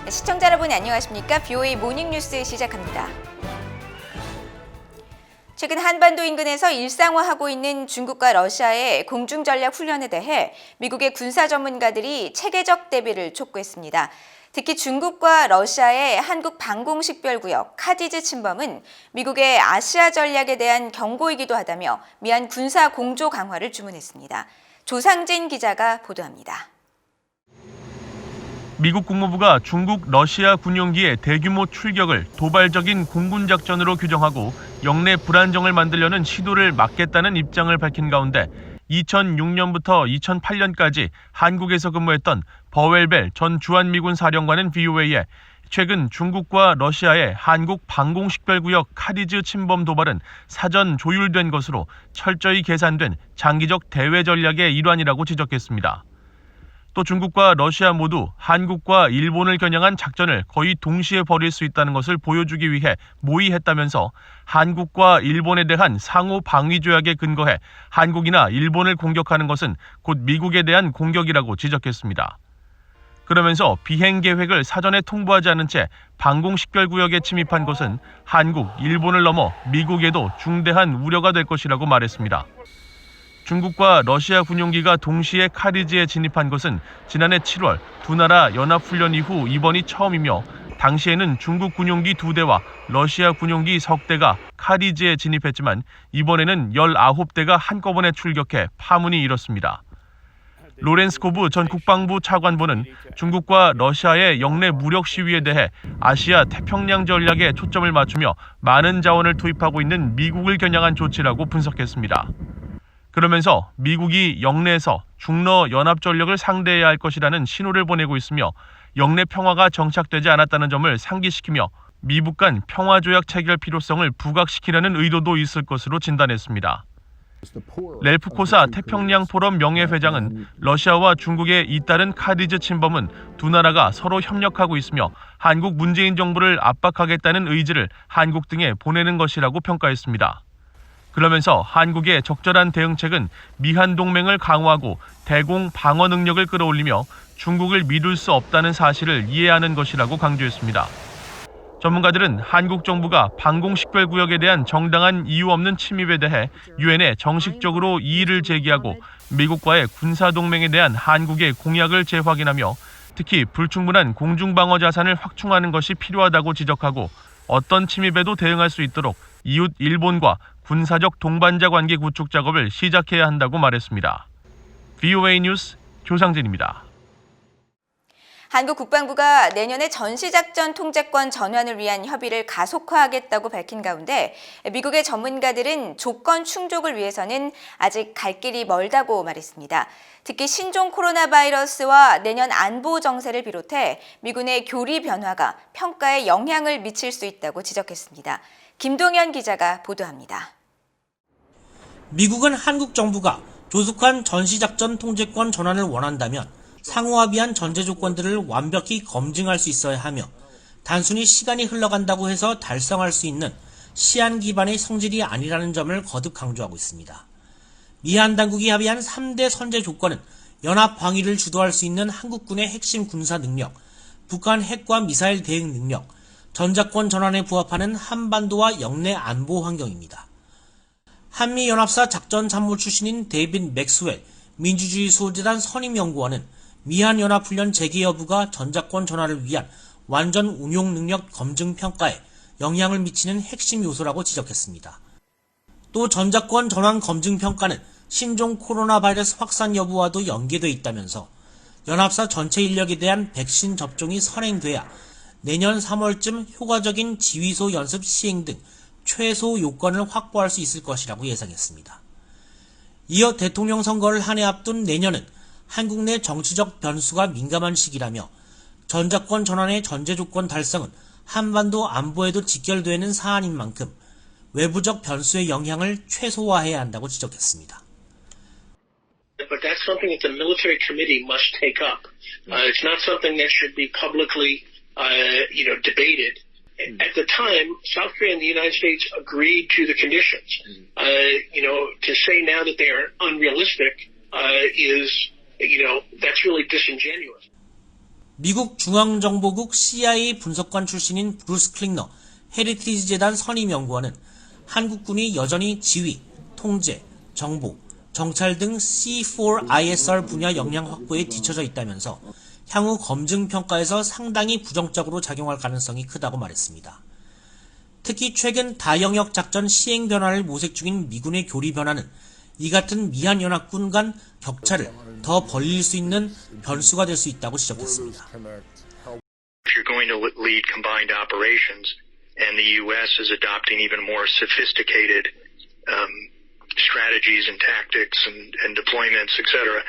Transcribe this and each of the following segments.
시청자 여러분 안녕하십니까? BOA 모닝뉴스 시작합니다. 최근 한반도 인근에서 일상화하고 있는 중국과 러시아의 공중전략훈련에 대해 미국의 군사 전문가들이 체계적 대비를 촉구했습니다. 특히 중국과 러시아의 한국 방공식별구역 카디즈 침범은 미국의 아시아 전략에 대한 경고이기도 하다며 미한 군사 공조 강화를 주문했습니다. 조상진 기자가 보도합니다. 미국 국무부가 중국, 러시아 군용기의 대규모 출격을 도발적인 공군 작전으로 규정하고 영내 불안정을 만들려는 시도를 막겠다는 입장을 밝힌 가운데 2006년부터 2008년까지 한국에서 근무했던 버웰벨 전 주한미군 사령관은 VOA에 최근 중국과 러시아의 한국 방공식별구역 카디즈 침범 도발은 사전 조율된 것으로 철저히 계산된 장기적 대외 전략의 일환이라고 지적했습니다. 또 중국과 러시아 모두 한국과 일본을 겨냥한 작전을 거의 동시에 벌일 수 있다는 것을 보여주기 위해 모의했다면서 한국과 일본에 대한 상호 방위 조약에 근거해 한국이나 일본을 공격하는 것은 곧 미국에 대한 공격이라고 지적했습니다. 그러면서 비행 계획을 사전에 통보하지 않은 채 방공식별구역에 침입한 것은 한국, 일본을 넘어 미국에도 중대한 우려가 될 것이라고 말했습니다. 중국과 러시아 군용기가 동시에 카디즈에 진입한 것은 지난해 7월 두 나라 연합훈련 이후 이번이 처음이며 당시에는 중국 군용기 2대와 러시아 군용기 석 대가 카디즈에 진입했지만 이번에는 19대가 한꺼번에 출격해 파문이 일었습니다. 로렌스코브 전 국방부 차관보는 중국과 러시아의 영내 무력 시위에 대해 아시아 태평양 전략에 초점을 맞추며 많은 자원을 투입하고 있는 미국을 겨냥한 조치라고 분석했습니다. 그러면서 미국이 영내에서 중러 연합전력을 상대해야 할 것이라는 신호를 보내고 있으며 영내 평화가 정착되지 않았다는 점을 상기시키며 미북 간 평화조약 체결 필요성을 부각시키려는 의도도 있을 것으로 진단했습니다. 렐프 코사 태평양 포럼 명예회장은 러시아와 중국의 잇따른 카디즈 침범은 두 나라가 서로 협력하고 있으며 한국 문재인 정부를 압박하겠다는 의지를 한국 등에 보내는 것이라고 평가했습니다. 그러면서 한국의 적절한 대응책은 미한 동맹을 강화하고 대공 방어 능력을 끌어올리며 중국을 믿을 수 없다는 사실을 이해하는 것이라고 강조했습니다. 전문가들은 한국 정부가 방공식별구역에 대한 정당한 이유 없는 침입에 대해 유엔에 정식적으로 이의를 제기하고 미국과의 군사동맹에 대한 한국의 공약을 재확인하며 특히 불충분한 공중방어 자산을 확충하는 것이 필요하다고 지적하고 어떤 침입에도 대응할 수 있도록 이웃 일본과 군사적 동반자 관계 구축 작업을 시작해야 한다고 말했습니다. BOA 뉴스 조상진입니다. 한국 국방부가 내년에 전시작전 통제권 전환을 위한 협의를 가속화하겠다고 밝힌 가운데 미국의 전문가들은 조건 충족을 위해서는 아직 갈 길이 멀다고 말했습니다. 특히 신종 코로나 바이러스와 내년 안보 정세를 비롯해 미군의 교리 변화가 평가에 영향을 미칠 수 있다고 지적했습니다. 김동현 기자가 보도합니다. 미국은 한국 정부가 조속한 전시작전 통제권 전환을 원한다면 상호합의한 전제 조건들을 완벽히 검증할 수 있어야 하며 단순히 시간이 흘러간다고 해서 달성할 수 있는 시한 기반의 성질이 아니라는 점을 거듭 강조하고 있습니다. 미한 당국이 합의한 3대 선제 조건은 연합 방위를 주도할 수 있는 한국군의 핵심 군사 능력, 북한 핵과 미사일 대응 능력, 전자권 전환에 부합하는 한반도와 영내 안보 환경입니다. 한미연합사 작전참모 출신인 데이빗 맥스웰 민주주의 소재단 선임연구원은 미한연합훈련 재개 여부가 전자권 전환을 위한 완전 운용 능력 검증 평가에 영향을 미치는 핵심 요소라고 지적했습니다. 또 전자권 전환 검증 평가는 신종 코로나 바이러스 확산 여부와도 연계돼 있다면서 연합사 전체 인력에 대한 백신 접종이 선행돼야 내년 3월쯤 효과적인 지휘소 연습 시행 등 최소 요건을 확보할 수 있을 것이라고 예상했습니다. 이어 대통령 선거를 한 해 앞둔 내년은 한국 내 정치적 변수가 민감한 시기라며 전자권 전환의 전제 조건 달성은 한반도 안보에도 직결되는 사안인 만큼 외부적 변수의 영향을 최소화해야 한다고 지적했습니다. But that's something that the military committee must take up. It's not something that should be publicly, debated. At the time, South Korea and the United States agreed to the conditions. To say now that they are unrealistic is, that's really disingenuous. 미국 중앙정보국 CIA 분석관 출신인 브루스 클링너 헤리티지 재단 선임 연구원은 한국군이 여전히 지휘, 통제, 정보, 정찰 등 C4ISR 분야 역량 확보에 뒤처져 있다면서 향후 검증 평가에서 상당히 부정적으로 작용할 가능성이 크다고 말했습니다. 특히 최근 다영역 작전 시행 변화를 모색 중인 미군의 교리 변화는 이 같은 미한 연합군 간 격차를 더 벌릴 수 있는 변수가 될 수 있다고 지적했습니다. If you're going to lead combined operations and the U.S. is adopting even more sophisticated strategies and tactics and deployments, etc.,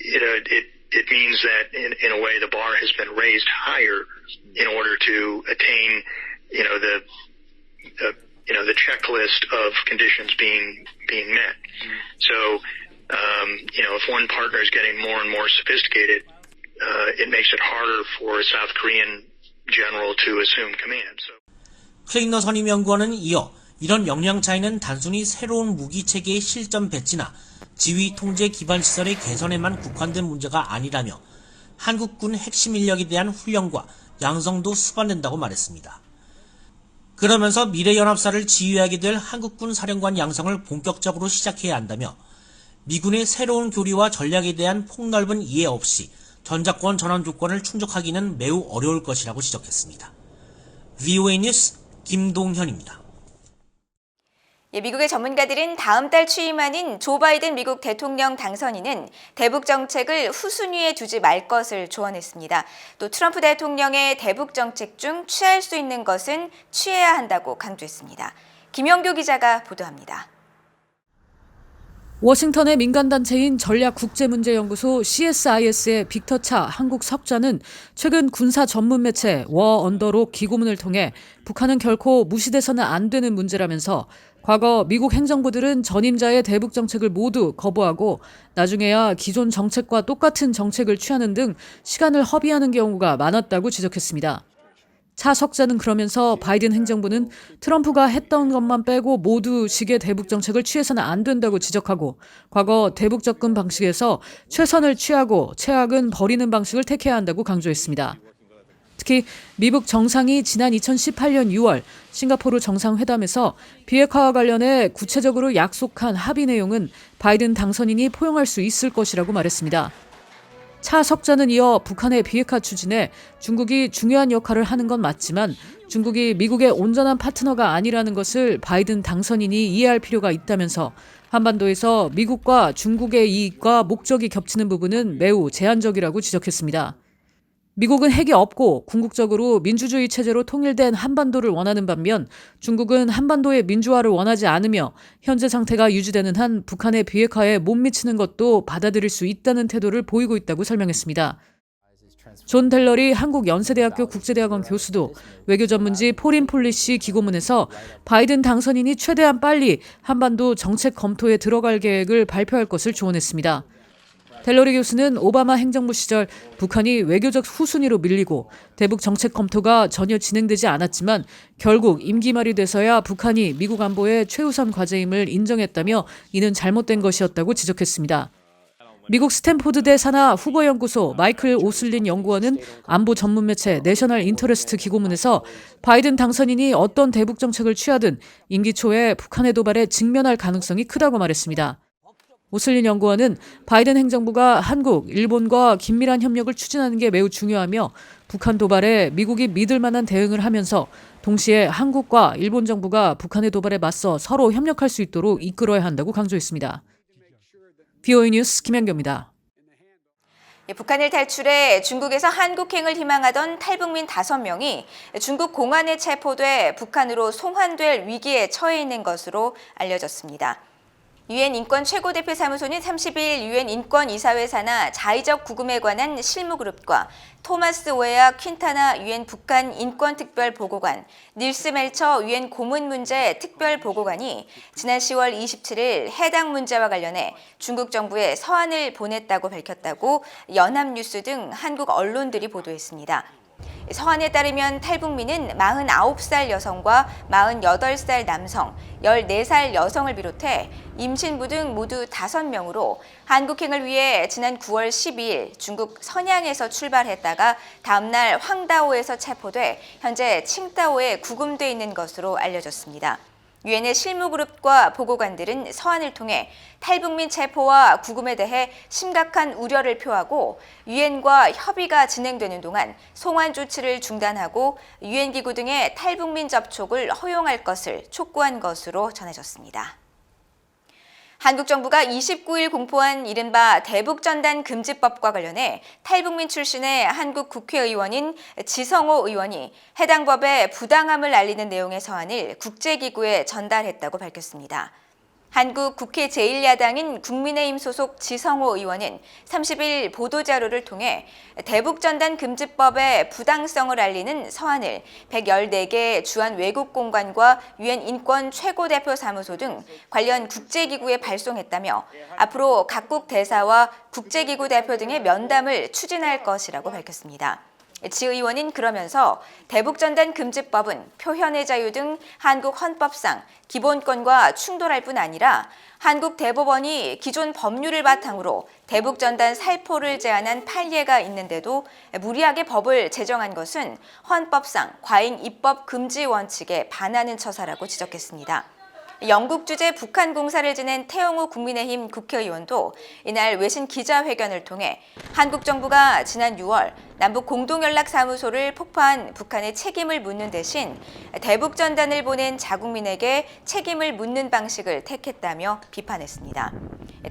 it means that in a way the bar has been raised higher in order to attain, the checklist of conditions being met. So, if one partner is getting more and more sophisticated, it makes it harder for a South Korean general to assume command. So. 클링너 선임 연구원은 이어 이런 역량 차이는 단순히 새로운 무기 체계의 실전 배치나 지휘 통제 기반 시설의 개선에만 국한된 문제가 아니라며 한국군 핵심 인력에 대한 훈련과 양성도 수반된다고 말했습니다. 그러면서 미래연합사를 지휘하게 될 한국군 사령관 양성을 본격적으로 시작해야 한다며 미군의 새로운 교리와 전략에 대한 폭넓은 이해 없이 전작권 전환 조건을 충족하기는 매우 어려울 것이라고 지적했습니다. VOA 뉴스 김동현입니다. 미국의 전문가들은 다음 달 취임하는 조 바이든 미국 대통령 당선인은 대북 정책을 후순위에 두지 말 것을 조언했습니다. 또 트럼프 대통령의 대북 정책 중 취할 수 있는 것은 취해야 한다고 강조했습니다. 김영교 기자가 보도합니다. 워싱턴의 민간단체인 전략국제문제연구소 CSIS의 빅터 차 한국 석좌는 최근 군사 전문 매체 워 언더록 기고문을 통해 북한은 결코 무시돼서는 안 되는 문제라면서 과거 미국 행정부들은 전임자의 대북 정책을 모두 거부하고 나중에야 기존 정책과 똑같은 정책을 취하는 등 시간을 허비하는 경우가 많았다고 지적했습니다. 차 석자는 그러면서 바이든 행정부는 트럼프가 했던 것만 빼고 모두 식의 대북 정책을 취해서는 안 된다고 지적하고 과거 대북 접근 방식에서 최선을 취하고 최악은 버리는 방식을 택해야 한다고 강조했습니다. 특히 미국 정상이 지난 2018년 6월 싱가포르 정상회담에서 비핵화와 관련해 구체적으로 약속한 합의 내용은 바이든 당선인이 포용할 수 있을 것이라고 말했습니다. 차 석자는 이어 북한의 비핵화 추진에 중국이 중요한 역할을 하는 건 맞지만 중국이 미국의 온전한 파트너가 아니라는 것을 바이든 당선인이 이해할 필요가 있다면서 한반도에서 미국과 중국의 이익과 목적이 겹치는 부분은 매우 제한적이라고 지적했습니다. 미국은 핵이 없고 궁극적으로 민주주의 체제로 통일된 한반도를 원하는 반면 중국은 한반도의 민주화를 원하지 않으며 현재 상태가 유지되는 한 북한의 비핵화에 못 미치는 것도 받아들일 수 있다는 태도를 보이고 있다고 설명했습니다. 존 델러리 한국연세대학교 국제대학원 교수도 외교 전문지 포린 폴리시 기고문에서 바이든 당선인이 최대한 빨리 한반도 정책 검토에 들어갈 계획을 발표할 것을 조언했습니다. 델러리 교수는 오바마 행정부 시절 북한이 외교적 후순위로 밀리고 대북 정책 검토가 전혀 진행되지 않았지만 결국 임기 말이 돼서야 북한이 미국 안보의 최우선 과제임을 인정했다며 이는 잘못된 것이었다고 지적했습니다. 미국 스탠포드대 산하 후보연구소 마이클 오슬린 연구원은 안보 전문 매체 내셔널 인터레스트 기고문에서 바이든 당선인이 어떤 대북 정책을 취하든 임기 초에 북한의 도발에 직면할 가능성이 크다고 말했습니다. 오슬린 연구원은 바이든 행정부가 한국, 일본과 긴밀한 협력을 추진하는 게 매우 중요하며 북한 도발에 미국이 믿을 만한 대응을 하면서 동시에 한국과 일본 정부가 북한의 도발에 맞서 서로 협력할 수 있도록 이끌어야 한다고 강조했습니다. VOA 뉴스 김현교입니다. 북한을 탈출해 중국에서 한국행을 희망하던 탈북민 5명이 중국 공안에 체포돼 북한으로 송환될 위기에 처해 있는 것으로 알려졌습니다. 유엔 인권 최고대표 사무소는 30일 유엔 인권이사회 산하 자의적 구금에 관한 실무그룹과 토마스 웨아 퀸타나 유엔 북한 인권특별보고관, 닐스 멜처 유엔 고문문제 특별보고관이 지난 10월 27일 해당 문제와 관련해 중국 정부에 서한을 보냈다고 밝혔다고 연합뉴스 등 한국 언론들이 보도했습니다. 서한에 따르면 탈북민은 49살 여성과 48살 남성, 14살 여성을 비롯해 임신부 등 모두 5명으로 한국행을 위해 지난 9월 12일 중국 선양에서 출발했다가 다음날 황다오에서 체포돼 현재 칭다오에 구금돼 있는 것으로 알려졌습니다. 유엔의 실무그룹과 보고관들은 서한을 통해 탈북민 체포와 구금에 대해 심각한 우려를 표하고 유엔과 협의가 진행되는 동안 송환 조치를 중단하고 유엔 기구 등의 탈북민 접촉을 허용할 것을 촉구한 것으로 전해졌습니다. 한국 정부가 29일 공포한 이른바 대북전단 금지법과 관련해 탈북민 출신의 한국 국회의원인 지성호 의원이 해당 법의 부당함을 알리는 내용의 서한을 국제기구에 전달했다고 밝혔습니다. 한국 국회 제1야당인 국민의힘 소속 지성호 의원은 30일 보도자료를 통해 대북전단 금지법의 부당성을 알리는 서한을 114개 주한 외국공관과 유엔 인권 최고대표 사무소 등 관련 국제기구에 발송했다며 앞으로 각국 대사와 국제기구 대표 등의 면담을 추진할 것이라고 밝혔습니다. 지 의원은 그러면서 대북전단 금지법은 표현의 자유 등 한국 헌법상 기본권과 충돌할 뿐 아니라 한국 대법원이 기존 법률을 바탕으로 대북전단 살포를 제한한 판례가 있는데도 무리하게 법을 제정한 것은 헌법상 과잉 입법 금지 원칙에 반하는 처사라고 지적했습니다. 영국 주재 북한 공사를 지낸 태영호 국민의힘 국회의원도 이날 외신 기자회견을 통해 한국 정부가 지난 6월 남북 공동연락사무소를 폭파한 북한의 책임을 묻는 대신 대북전단을 보낸 자국민에게 책임을 묻는 방식을 택했다며 비판했습니다.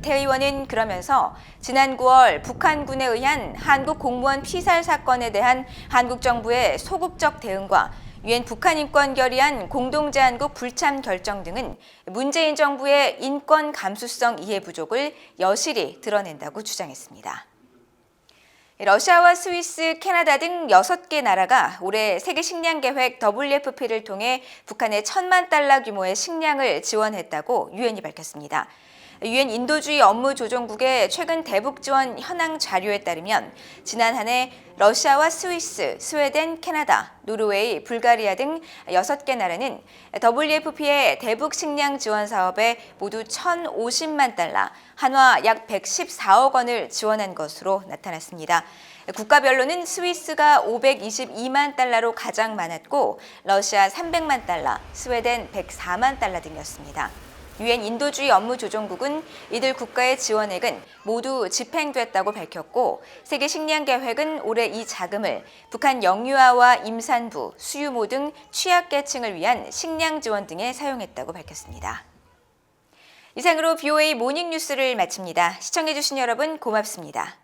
태 의원은 그러면서 지난 9월 북한군에 의한 한국 공무원 피살 사건에 대한 한국 정부의 소극적 대응과 유엔 북한 인권 결의안 공동제안국 불참 결정 등은 문재인 정부의 인권 감수성 이해 부족을 여실히 드러낸다고 주장했습니다. 러시아와 스위스, 캐나다 등 6개 나라가 올해 세계 식량 계획 WFP를 통해 북한에 1,000만 달러 규모의 식량을 지원했다고 유엔이 밝혔습니다. 유엔 인도주의 업무조정국의 최근 대북 지원 현황 자료에 따르면 지난 한 해 러시아와 스위스, 스웨덴, 캐나다, 노르웨이, 불가리아 등 6개 나라는 WFP의 대북 식량 지원 사업에 모두 1,050만 달러, 한화 약 114억 원을 지원한 것으로 나타났습니다. 국가별로는 스위스가 522만 달러로 가장 많았고 러시아 300만 달러, 스웨덴 104만 달러 등이었습니다. 유엔 인도주의 업무조정국은 이들 국가의 지원액은 모두 집행됐다고 밝혔고 세계 식량 계획은 올해 이 자금을 북한 영유아와 임산부, 수유모 등 취약계층을 위한 식량 지원 등에 사용했다고 밝혔습니다. 이상으로 BOA 모닝뉴스를 마칩니다. 시청해주신 여러분 고맙습니다.